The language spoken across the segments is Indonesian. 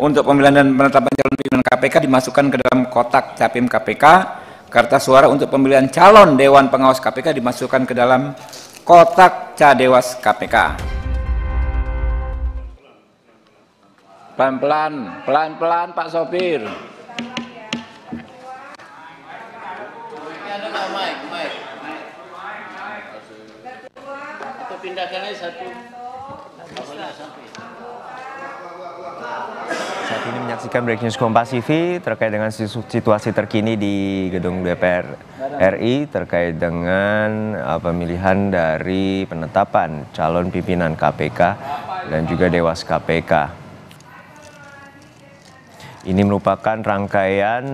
untuk pemilihan dan penetapan calon pimpinan KPK dimasukkan ke dalam kotak capim KPK. Kertas suara untuk pemilihan calon Dewan Pengawas KPK dimasukkan ke dalam kotak Cadewas KPK. Pelan-pelan Pak Sopir. Atau pindahkan aja satu. Saat ini menyaksikan Breaking News Kompas TV terkait dengan situasi terkini di gedung DPR RI terkait dengan pemilihan dari penetapan calon pimpinan KPK dan juga Dewas KPK. Ini merupakan rangkaian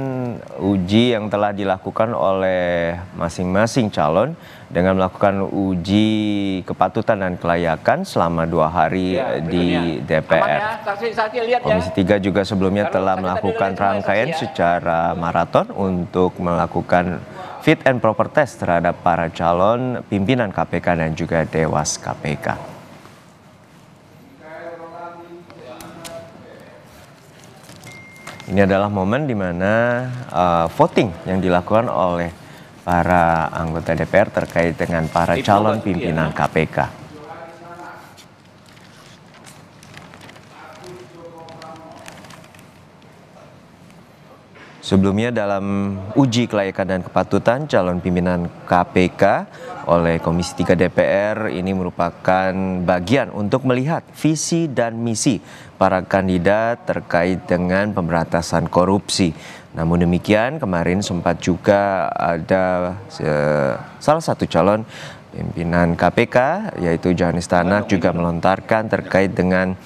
uji yang telah dilakukan oleh masing-masing calon dengan melakukan uji kepatutan dan kelayakan selama 2 hari di DPR. Komisi 3 juga sebelumnya telah melakukan rangkaian secara maraton untuk melakukan fit and proper test terhadap para calon pimpinan KPK dan juga Dewas KPK. Ini adalah momen di mana voting yang dilakukan oleh para anggota DPR terkait dengan para calon pimpinan KPK. Sebelumnya dalam uji kelayakan dan kepatutan calon pimpinan KPK oleh Komisi 3 DPR ini merupakan bagian untuk melihat visi dan misi para kandidat terkait dengan pemberantasan korupsi. Namun demikian kemarin sempat juga ada salah satu calon pimpinan KPK yaitu Johanis Tanak juga melontarkan terkait dengan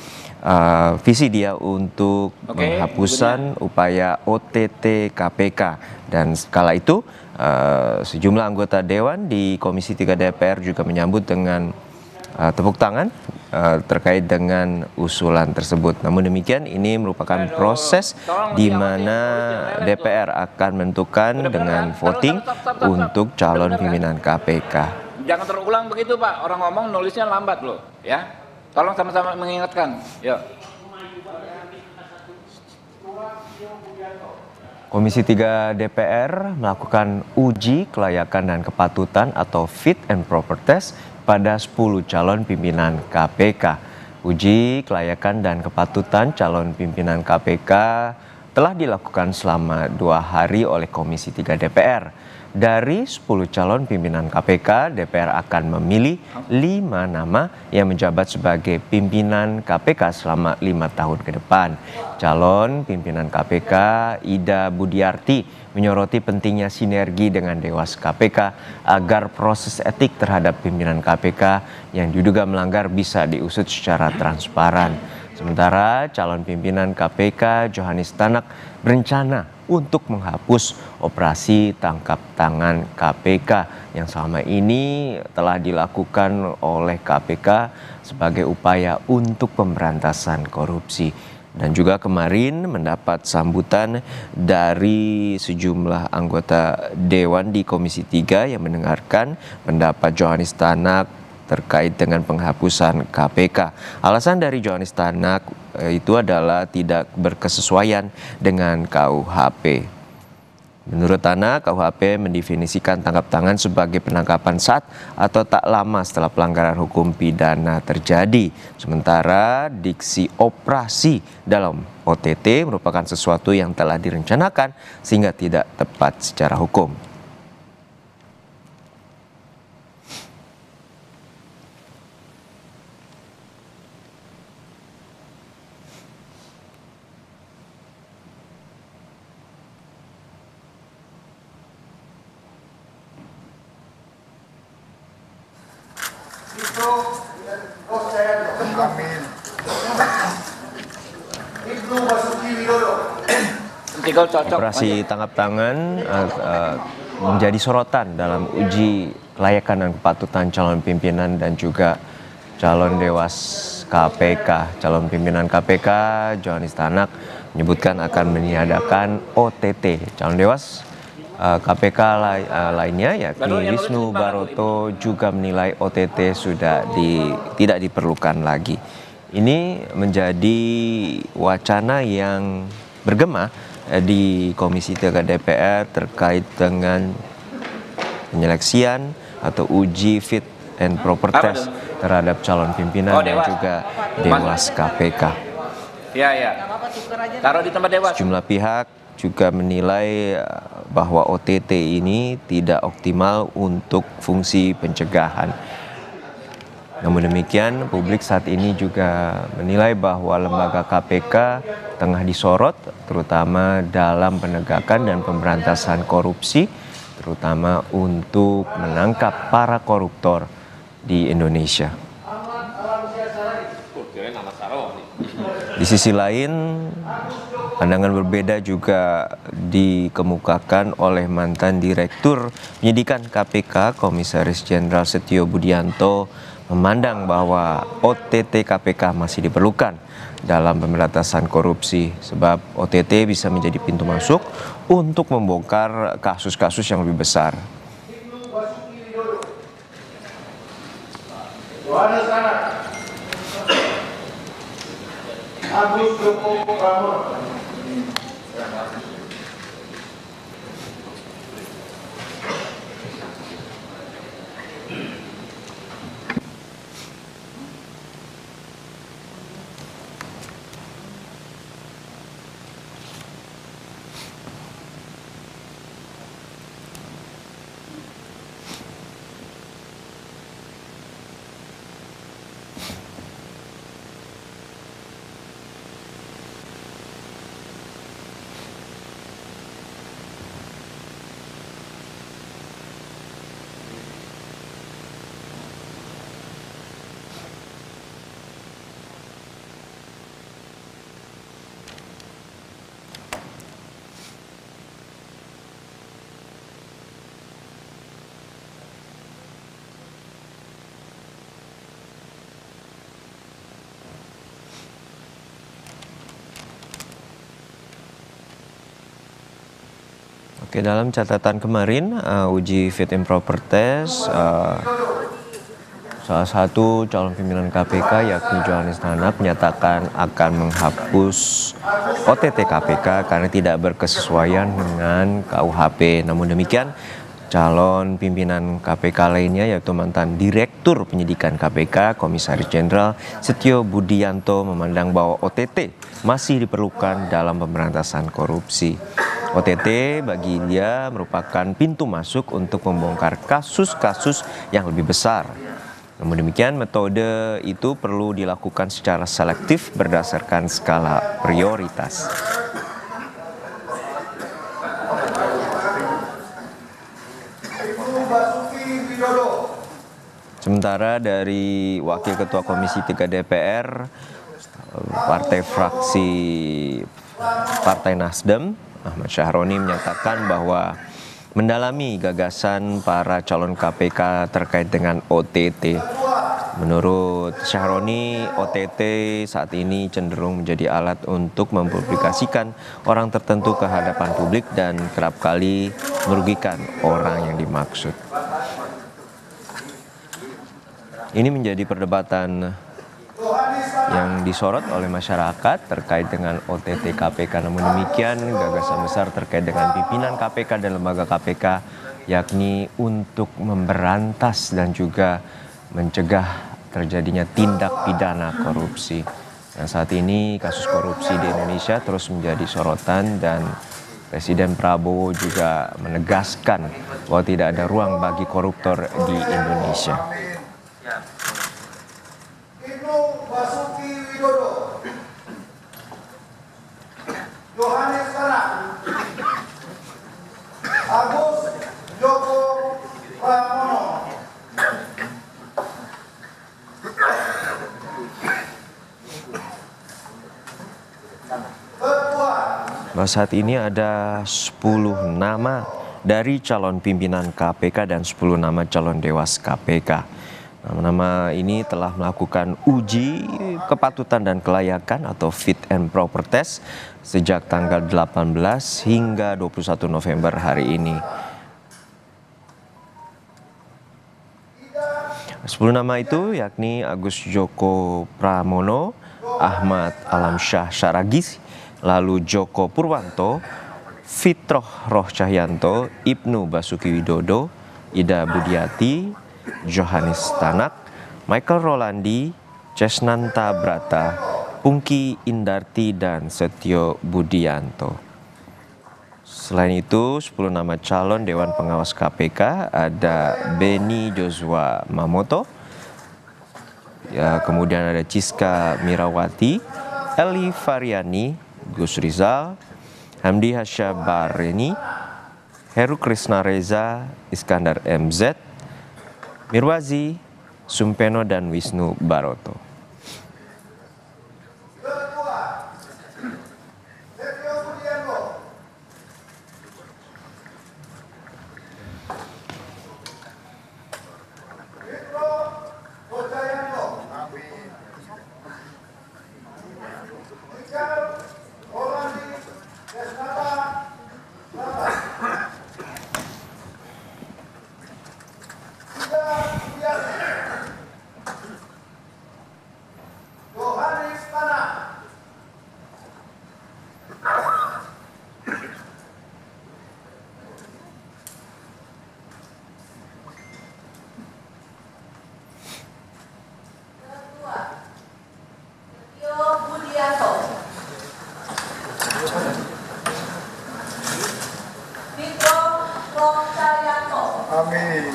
visi dia untuk penghapusan upaya OTT KPK dan kala itu sejumlah anggota Dewan di Komisi 3 DPR juga menyambut dengan tepuk tangan terkait dengan usulan tersebut. Namun demikian ini merupakan proses di mana DPR akan menentukan dengan voting untuk calon pimpinan KPK. Jangan terulang begitu Pak, orang ngomong nulisnya lambat loh ya. Tolong sama-sama mengingatkan. Yuk. Komisi 3 DPR melakukan uji kelayakan dan kepatutan atau fit and proper test pada 10 calon pimpinan KPK. Uji kelayakan dan kepatutan calon pimpinan KPK telah dilakukan selama 2 hari oleh Komisi 3 DPR. Dari 10 calon pimpinan KPK, DPR akan memilih 5 nama yang menjabat sebagai pimpinan KPK selama 5 tahun ke depan. Calon pimpinan KPK Ida Budiarti menyoroti pentingnya sinergi dengan Dewas KPK agar proses etik terhadap pimpinan KPK yang diduga melanggar bisa diusut secara transparan. Sementara calon pimpinan KPK Johanis Tanak berencana untuk menghapus operasi tangkap tangan KPK yang selama ini telah dilakukan oleh KPK sebagai upaya untuk pemberantasan korupsi. Dan juga kemarin mendapat sambutan dari sejumlah anggota Dewan di Komisi 3 yang mendengarkan pendapat Johanis Tanak terkait dengan penghapusan KPK. Alasan dari Johanis Tanak itu adalah tidak berkesesuaian dengan KUHP. Menurut Tanak, KUHP mendefinisikan tangkap tangan sebagai penangkapan saat atau tak lama setelah pelanggaran hukum pidana terjadi. Sementara diksi operasi dalam OTT merupakan sesuatu yang telah direncanakan sehingga tidak tepat secara hukum. Operasi tangkap tangan menjadi sorotan dalam uji kelayakan dan kepatutan calon pimpinan dan juga calon Dewas KPK. Calon pimpinan KPK Johanis Tanak menyebutkan akan meniadakan OTT. Calon Dewas KPK lainnya yakni Wisnu Baroto juga menilai OTT sudah tidak diperlukan lagi. Ini menjadi wacana yang bergema di Komisi 3 DPR terkait dengan penyeleksian atau uji fit and proper test terhadap calon pimpinan dan juga Dewas KPK. Ya. Taruh di tempat Dewas. Sejumlah pihak juga menilai bahwa OTT ini tidak optimal untuk fungsi pencegahan. Namun demikian, publik saat ini juga menilai bahwa lembaga KPK tengah disorot, terutama dalam penegakan dan pemberantasan korupsi, terutama untuk menangkap para koruptor di Indonesia. Di sisi lain, pandangan berbeda juga dikemukakan oleh mantan Direktur Penyidikan KPK, Komisaris Jenderal Setio Budianto, memandang bahwa OTT KPK masih diperlukan dalam pemberantasan korupsi, sebab OTT bisa menjadi pintu masuk untuk membongkar kasus-kasus yang lebih besar. Agus Joko Pramono. Oke, dalam catatan kemarin uji fit and proper test, salah satu calon pimpinan KPK yakni Johannes Tanak menyatakan akan menghapus OTT KPK karena tidak berkesesuaian dengan KUHP. Namun demikian, calon pimpinan KPK lainnya yaitu mantan Direktur Penyidikan KPK, Komisaris Jenderal Setio Budianto memandang bahwa OTT masih diperlukan dalam pemberantasan korupsi. OTT bagi dia merupakan pintu masuk untuk membongkar kasus-kasus yang lebih besar. Namun demikian, metode itu perlu dilakukan secara selektif berdasarkan skala prioritas. Sementara dari Wakil Ketua Komisi 3 DPR, Partai Nasdem, Ahmad Syahroni menyatakan bahwa mendalami gagasan para calon KPK terkait dengan OTT. Menurut Syahroni, OTT saat ini cenderung menjadi alat untuk mempublikasikan orang tertentu ke hadapan publik dan kerap kali merugikan orang yang dimaksud. Ini menjadi perdebatan yang disorot oleh masyarakat terkait dengan OTT KPK. Namun demikian, gagasan besar terkait dengan pimpinan KPK dan lembaga KPK yakni untuk memberantas dan juga mencegah terjadinya tindak pidana korupsi. Nah, saat ini kasus korupsi di Indonesia terus menjadi sorotan dan Presiden Prabowo juga menegaskan bahwa tidak ada ruang bagi koruptor di Indonesia. Basuki Widodo, Johannes Tanak, Agus Joko Pramono. Saat ini ada 10 nama dari calon pimpinan KPK dan 10 nama calon Dewas KPK. Nama-nama ini telah melakukan uji kepatutan dan kelayakan atau fit and proper test sejak tanggal 18 hingga 21 November hari ini. 10 nama itu yakni Agus Joko Pramono, Ahmad Alamsyah Syaragis, lalu Joko Purwanto, Fitroh Roh Cahyanto, Ibnu Basuki Widodo, Ida Budiati, Johannes Tanak, Michael Rolandi, Cesnanta Brata, Pungki Indarti, dan Setio Budianto. Selain itu, 10 nama calon Dewan Pengawas KPK ada Beni Joshua Mamoto, kemudian ada Ciska Mirawati, Eli Variani, Gus Rizal, Hamdi Hasyabareni, Heru Krisna Reza, Iskandar MZ, Mirwazi, Sumpeno, dan Wisnu Baroto. Amin.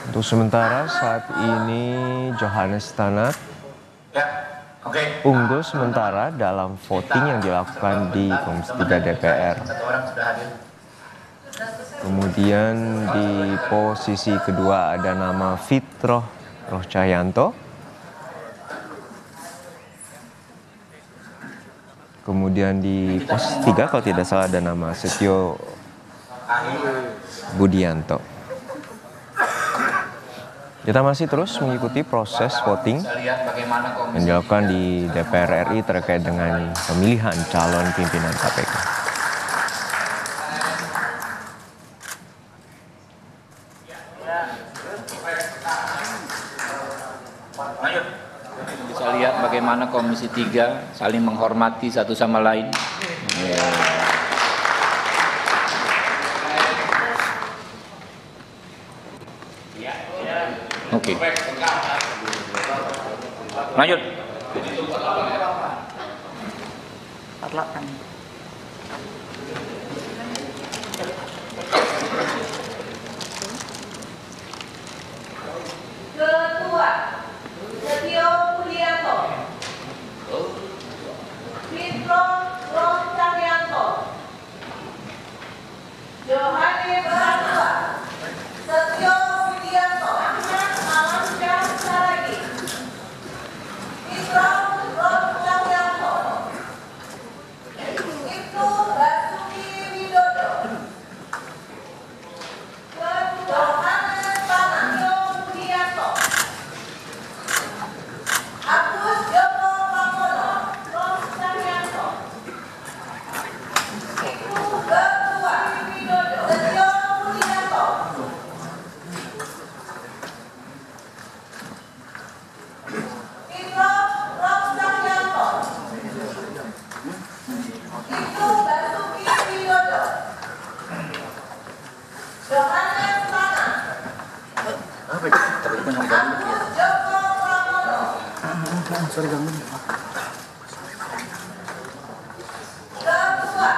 Untuk sementara saat ini Johannes Tanak unggul sementara dalam voting yang dilakukan di Komisi 3 DPR. Kemudian di posisi kedua ada nama Fitroh Roh Cahyanto. Kemudian di posisi 3 kalau tidak salah ada nama Setio Budianto. Kita masih terus mengikuti proses voting yang dilakukan di DPR RI terkait dengan pemilihan calon pimpinan KPK. Bisa lihat bagaimana Komisi 3 saling menghormati satu sama lain. Oke. Lanjut. Ketua Setio Budianto, Fitroh Roh Cahyanto, Johannes Tanak, Setio Budianto, Ahmad Alamsyah Syaragis, Fitroh Roh Cahyanto, Ibnu Basuki Widodo, Johannes Tanak, Budianto, Agus Joko Pramono, Roh Cahyanto, Ibnu Ketua Widodo, Setio Budianto, Fitroh Roh Cahyanto, Ibnu Basuki Widodo, Johannes Tanak, Agus Joko Pramono, Ketua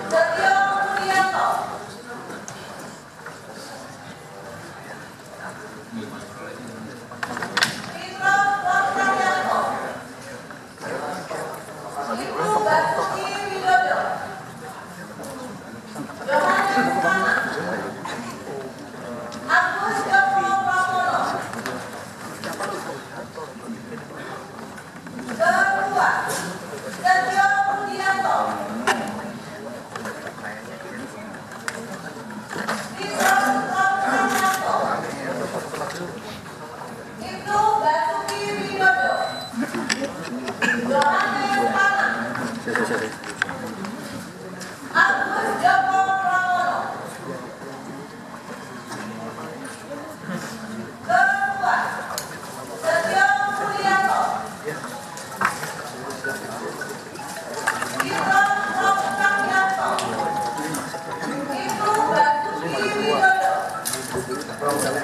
Setio Budianto, Fitroh Roh Cahyanto, Ibnu Basuki Widodo, Johannes Tanak, Agus Joko Pramono, Ketua Setio Budianto, Fitroh Roh Cahyanto,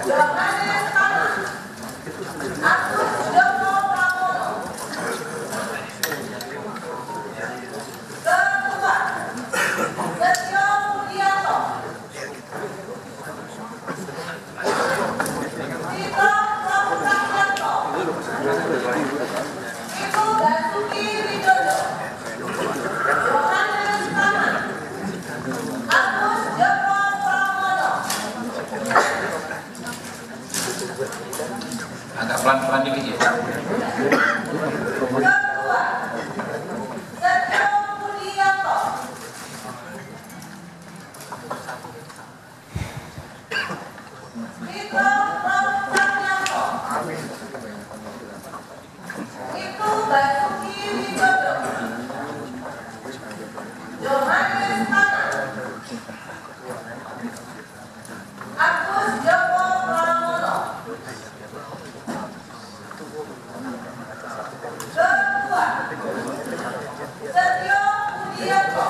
Johannes Tana, Agus Joko Pramono. Ketua, Setio Budianto. Tito Pramudianto. Ibu Basuki Widodo. Johannes Tana, Agus Joko Pramono. Agak pelan-pelan dikit ya. Ketua, Setio Budianto. Tito Pramudianto. Ibu Basuki Widodo. Johannes Tana, Agus Joko Pramono. Ketua, Setio Budianto.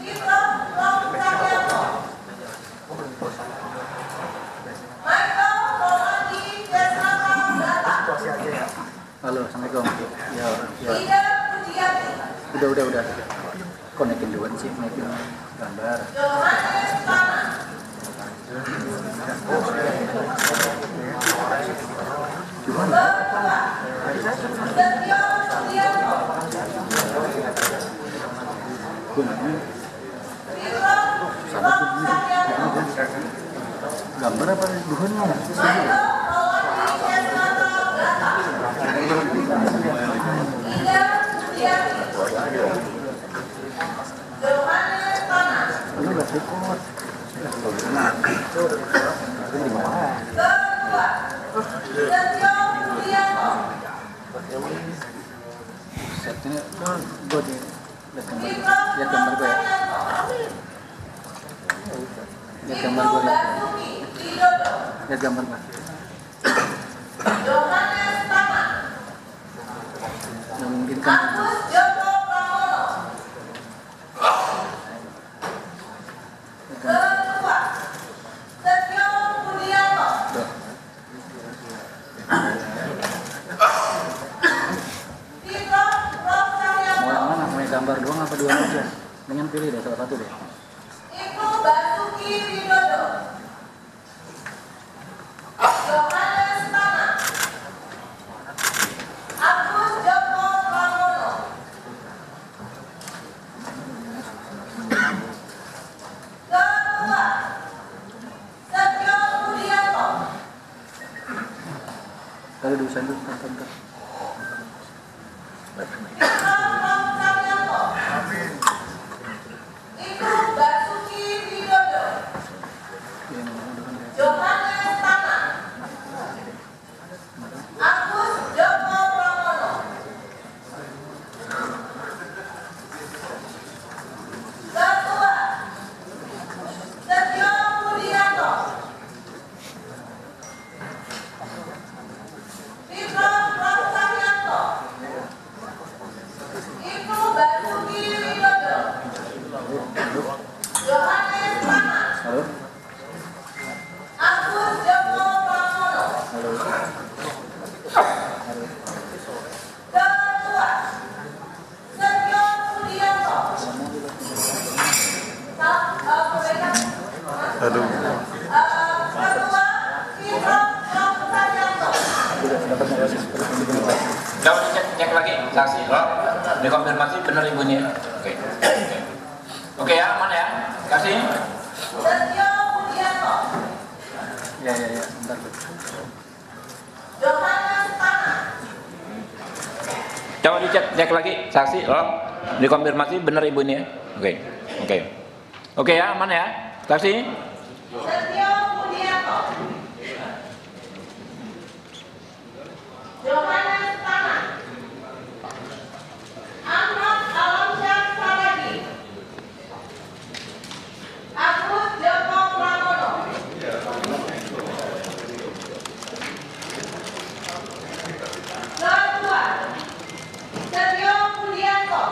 Tito Pramudianto. Michael Rolandi Desnaka Gata. Halo, assalamualaikum. Ya, ya. Ida Budiati. Udah. Konekin duluan sih, konekin gambar. Johannes Tana, Gimana? Ketua, Setio Budianto. Gimana? Tito Pramudianto. Gambar apa duhunnya? Michael Rolandi Desnaka Gata. Ida Budiati. Johannes Tana, Ini udah record. Ketua, Setio Budianto. Setnya, gue di Tito lihat gambar gue ya. Pramudianto. Lihat Ibu gambar gue. Basuki Widodo. Lihat gambar gue. Johannes Tana, Yang mungkin kan Agus Joko Pramono. Ketua, Setio Budianto. Tito mau yang Pramudianto. mana? Mau yang gambar doang apa dua aja? Dengan pilih deh salah satu deh. Ibu Basuki Widodo. Johannes Tana, Agus Joko Pramono. Ketua, Setio Budianto. Kalau di sana bentar. Tito Pramudianto. Ibu Basuki Widodo. Yang mana depan deh. Johannes Tana, Agus Joko Pramono. Ketua, Setio Budianto. Tito Pramudianto. Ibu Basuki Widodo. Johannes Tana, Halo. Agus Joko Pramono. Halo. Ketua, Setio Budianto. Halo. Ketua, Tito Pramudianto. Udah dapat nggak sih seperti ini gambar? Coba cek lagi saksi. Oh, dikonfirmasi benar ibunya. Oke. Oke ya, aman ya. Kasih. Setio Budianto. Ya, bentar. Johannes Tana. Coba cek lagi saksi. Oh, dikonfirmasi benar ibunya. Oke. Oke ya, aman ya. Saksi. Setio Budianto. Johannes Tana. Ahmad Alamsyah Saragi. Agus Joko Pramono. Ketua, Setio Budianto.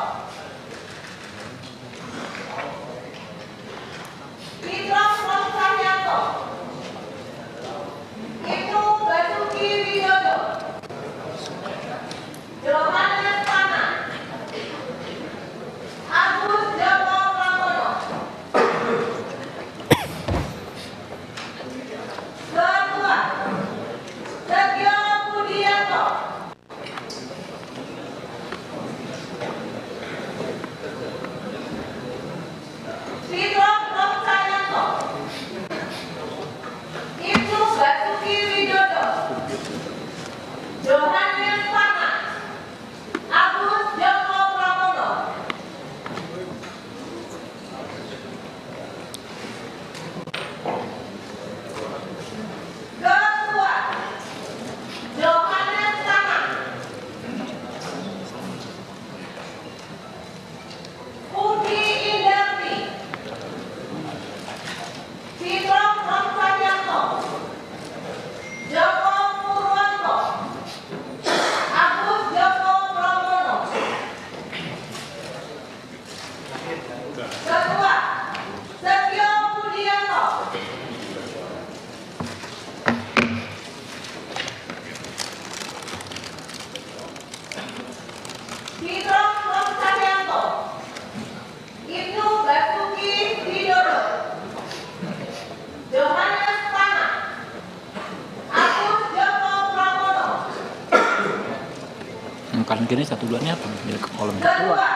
Kanan kiri 1 2 ini apa? Di kolom. Ketua.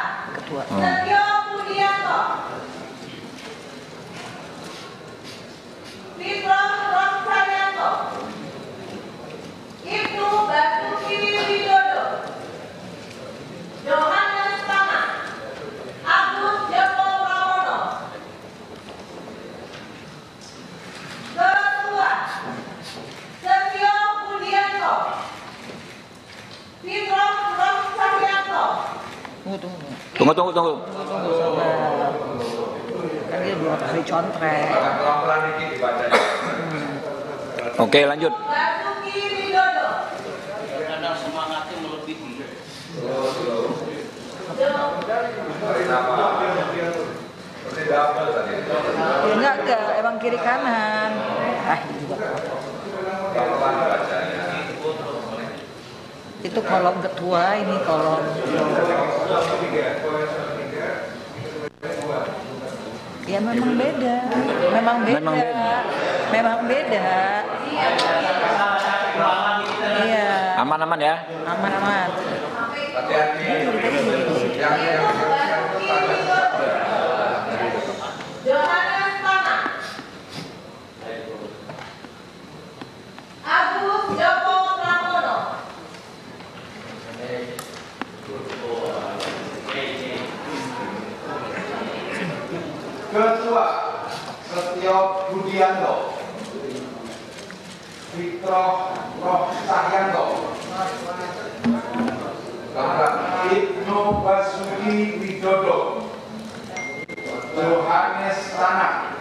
Sergio Budianto. Fitro Roksayanto. Ibnu Basuki Widodo. Yohanes Tana. Agus Joko Pramono. Ketua Sergio Budianto. Fitro Roksayanto. Tunggu. Sabar. Kan dia 2 kali contrek. Oke, lanjut. Basuki Widodo. Kadang semangatnya melebihi. Ya enggak, emang kiri kanan. Ini juga. Itu kolom ketua, ini kolom. Ya memang beda. Memang beda. Iya. Aman-aman ya. Aman. Yohanes Tana. Agus Joko Pramono. Ketua Setio Budianto, Fitro Roksayanto, Ibnu Basuki Widodo, Yohanes Tana,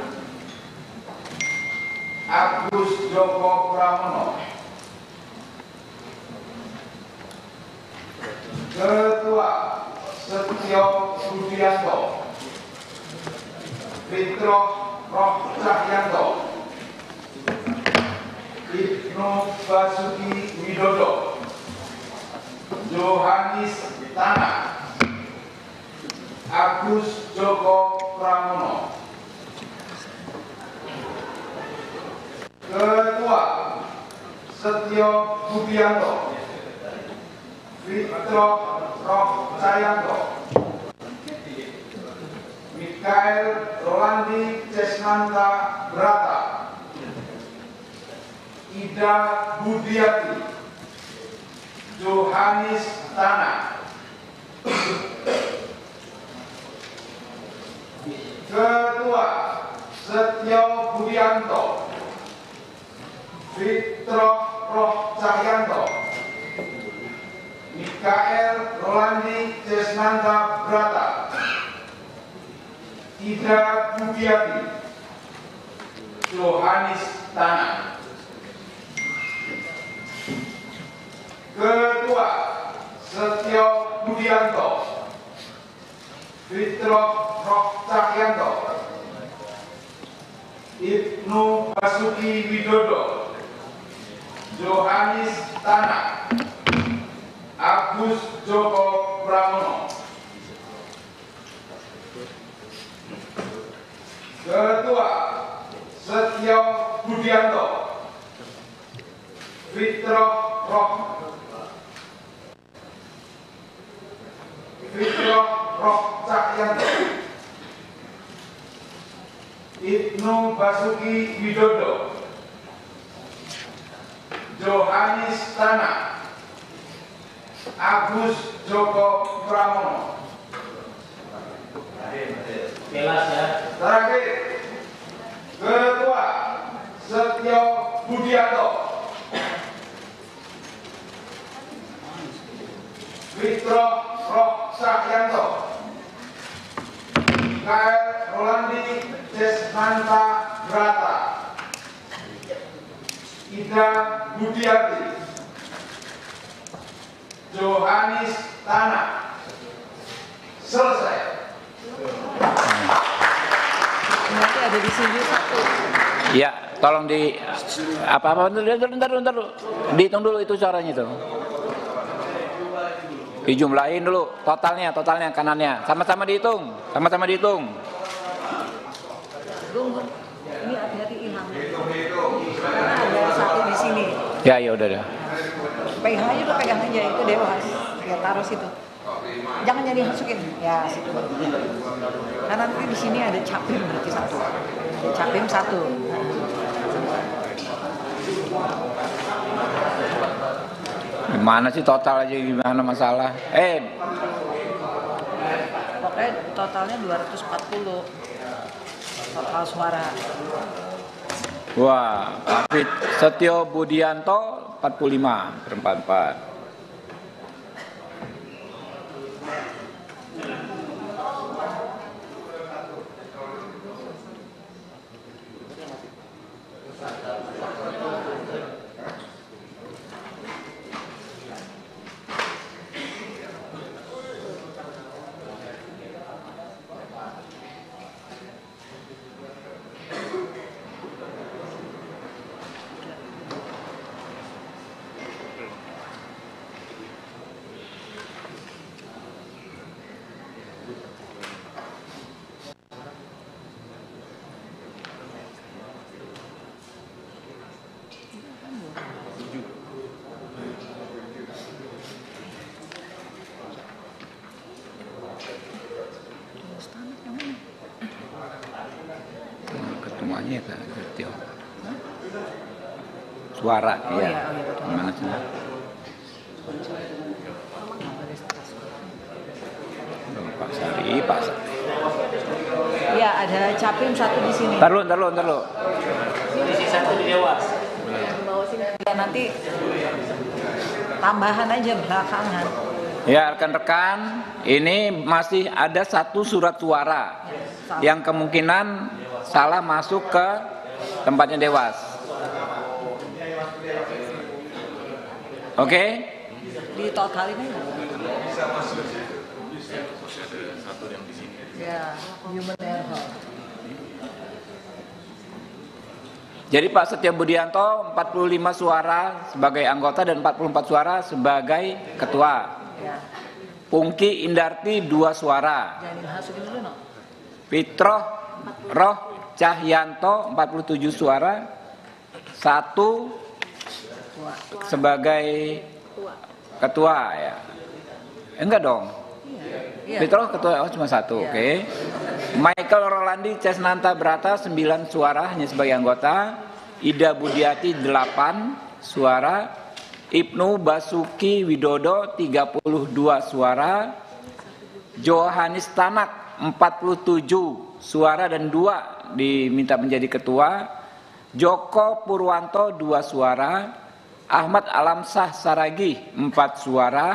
Agus Joko Pramono. Ketua Setio Budianto, Fitro Roksayanto, Ibnu Basuki Widodo, Yohanes Tana, Agus Joko Pramono. Ketua Setio Budianto, Fitro Roksayanto, Mikael Rolandi Cesnanta Brata, Ida Budiati, Yohanes Tana, Ketua Setio Budianto, Fitro Roksayanto, Mikael Rolandi Cesnanta Brata, Ida Budiati, Yohanes Tana. Ketua Setio Budianto, Fitro Roksayanto, Ibnu Basuki Widodo, Yohanes Tana, Agus Joko Pramono. Ketua Setio Budianto, Fitro Roksayanto, Ibnu Basuki Widodo, Yohanes Tana, Agus Joko Pramono. Jelas ya. Terakhir, Ketua Setio Budianto, Fitro Roksayanto, Mikael Rolandi Cesnanta Brata, Ida Budiati, Yohanes Tana. Selesai. Nanti ada di sini satu. Ya, tolong di apa-apa bentar. Dihitung dulu itu caranya itu. Dijumlahin dulu totalnya kanannya. Sama-sama dihitung. Tunggu. Ini hati-hati ilham. Karena ada satu di sini. Ya udah. PH-nya tuh pegang aja, itu Dewas. Ya taruh situ. Jangan jadi masukin. Ya situ. Karena nanti di sini ada capim berarti 1. Capim 1. Gimana sih total aja gimana masalah? Pokoknya totalnya 240 total suara. Wah, David Setio Budianto 45/44. Ketemuannya kan Setio. Suara, Oh, ya. iya, betul. Gimana sih? Pak Sari. Ya ada capim 1 di sini. Ntar lu. Sisi 1 di Dewas. Ya nanti tambahan aja belakangan. Ya rekan-rekan, ini masih ada 1 surat suara yang kemungkinan salah masuk ke tempatnya Dewas. Oke? Di total ini. Ya, human error. Jadi Pak Setio Budianto 45 suara sebagai anggota dan 44 suara sebagai ketua. Ya. Pungki Indarti 2 suara. Jangan dimasukin dulu, no. Fitroh Roh Cahyanto 47 suara. 1 sebagai ketua ya. Enggak dong. Iya. Fitroh ketua, oh cuma 1, Iya. oke. Michael Rolandi Cesnanta Brata 9 suara hanya sebagai anggota. Ida Budiati 8 suara. Ibnu Basuki Widodo 32 suara. Johanis Tanak 47 suara dan 2 diminta menjadi ketua. Joko Purwanto 2 suara. Ahmad Alamsah Saragih 4 suara.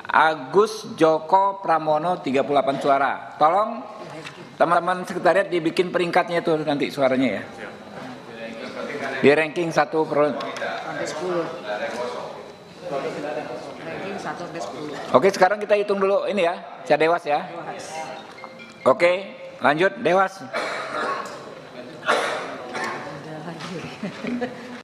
Agus Joko Pramono 38 suara. Tolong teman-teman sekretariat dibikin peringkatnya itu nanti suaranya ya. Di ranking 1 Sampai 10. Ranking 1 sampai 10. Oke, sekarang kita hitung dulu ini ya, Dewas ya. Oke, lanjut Dewas. Udah lanjut.